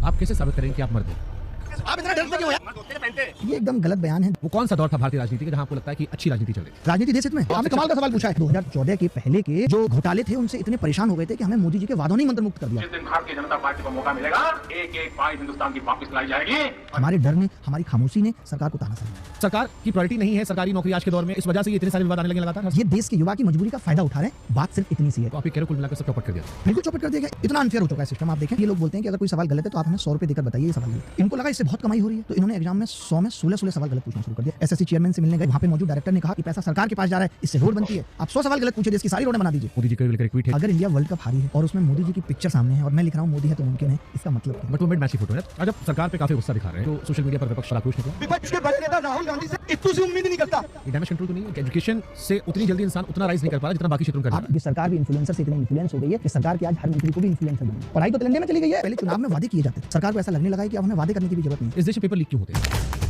आप कैसे साबित करेंगे कि आप मर्द हैं? आप इतना डरते क्यों हैं? ये एकदम गलत बयान है। वो कौन सा दौर था भारतीय राजनीति का जहां आपको लगता है कि अच्छी राजनीति चल रही है? राजनीति देश हित में आपने कमाल का सवाल पूछा है। 2014 के पहले के जो घोटाले थे उनसे इतने परेशान हो गए थे कि हमें मोदी जी के वादों ने मंत्र मुक्त कर दिया। जिस दिन भारतीय जनता पार्टी को मौका मिलेगा, एक एक पाई हिंदुस्तान की वापस लाई जाएगी। हमारे डर ने, हमारी खामोशी ने सरकार को तानाशाही दिया। सरकार की प्रायोरिटी नहीं है सरकारी नौकरी आज के दौर में, इस वजह से ये इतने सारे विवाद आने लगे लगातार। ये देश के युवा की मजबूरी का फायदा उठा रहे हैं। बात सिर्फ इतनी सी है। तो आप ये कह रहे हो कुल मिलाकर सब चौपट कर दिया? बिल्कुल चौपट कर दिया गया। इतना अनफेयर हो चुका है सिस्टम। आप देखें, ये लोग बोलते हैं कि अगर कोई सवाल गलत है तो आप हमें 100 रुपए देकर बताइए ये सवाल गलत है। इनको लगा इससे बहुत कमाई हो रही है, तो इन्होंने एग्जाम में 100 में 16 सवाल गलत पूछना शुरू कर दिया। एसएससी चेयरमैन से मिलने गए, वहां पे मौजूद डायरेक्टर ने कहा कि पैसा सरकार के पास जा रहा है, इससे रोड बनती है, आप 100 सवाल गलत पूछे, देश की सारी रोडें बना दीजिए। मोदी जी को लेकर एक ट्वीट है, अगर इंडिया वर्ल्ड कप हारी है और उसमें मोदी जी की पिक्चर सामने है और मैं लिख रहा हूँ मोदी है तो मुमकिन है, इसका मतलब क्या? बट वो मिड मैच की फोटो है। आज आप सरकार पे काफी गुस्सा दिखा रहे हैं, तो सोशल मीडिया पर विपक्ष आक्रोश निकला। विपक्ष के बड़े नेता राहुल गांधी से इतनी सी उम्मीद नहीं करता। ये डैमेज कंट्रोल तो नहीं है कि एजुकेशन से उतनी जल्दी इंसान उतना राइज नहीं कर पा रहा जितना बाकी क्षेत्रों में कर रहा है। आपकी सरकार भी इन्फ्लुएंसर से इतनी इन्फ्लुएंस हो गई है कि सरकार की आज हर मंत्री को भी इन्फ्लुएंसर बनी है। पढ़ाई तो तिलंडे में चली गई है। पहले चुनाव में वादे किए जाते थे, सरकार को ऐसा लगने लगा है कि अब हमें वादे करने की भी जरूरत नहीं है। इस देश में पेपर लीक क्यों होते हैं?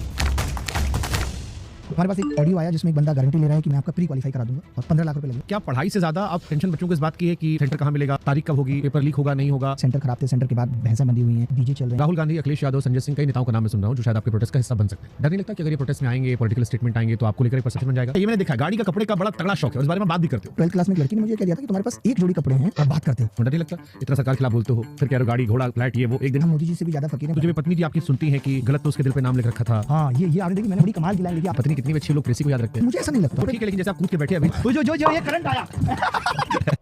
हमारे पास एक ऑडियो आया जिसमें एक बंदा गारंटी ले रहा है कि मैं आपका प्री क्वालीफाई करा दूंगा और 15 लाख रुपए लगेंगे। क्या पढ़ाई से ज्यादा आप टेंशन बच्चों को इस बात की है कि सेंटर कहां मिलेगा, तारीख कब होगी, पेपर लीक होगा नहीं होगा? सेंटर खराब थे, सेंटर के बाद भैंसें बंधी हुई हैं, डीजे चल रहे हैं। राहुल गांधी, अखिलेश यादव, संजय सिंह, कई नेताओं का नाम मैं सुन रहा हूं जो शायद आपके प्रोटेस्ट का हिस्सा बन सकते हैं। डर नहीं लगता कि अगर ये प्रोटेस्ट में आएंगे, पॉलिटिकल स्टेटमेंट आएंगे तो आपको लेकर परसेप्शन बन जाएगा? ये मैंने देखा गाड़ी का कपड़े का बड़ा तगड़ा शौक है, इस बारे में बात भी करते हो। 12th क्लास में एक लड़की ने मुझे कह दिया था कि तुम्हारे पास एक जोड़ी कपड़े हैं और बात करते हो। डर नहीं लगता इतना सरकार के खिलाफ बोलते हो, फिर कह रहे हो गाड़ी घोड़ा फ्लैट ये वो? एक दिन हम मोदी जी से भी ज्यादा फकीर हैं। तुझे पत्नी जी आपकी सुनती है कि गलत तो उसके दिल पे नाम लिख रखा था। हाँ, ये आपने देखी, मैंने बड़ी कमाल की लाइन लिखी। पत्नी कितनी अच्छी लोग प्रेसी को याद रखते हैं। मुझे ऐसा नहीं लगता। तो ठीक है, लेकिन जैसे आप कूद के बैठे अभी जो ये करंट आया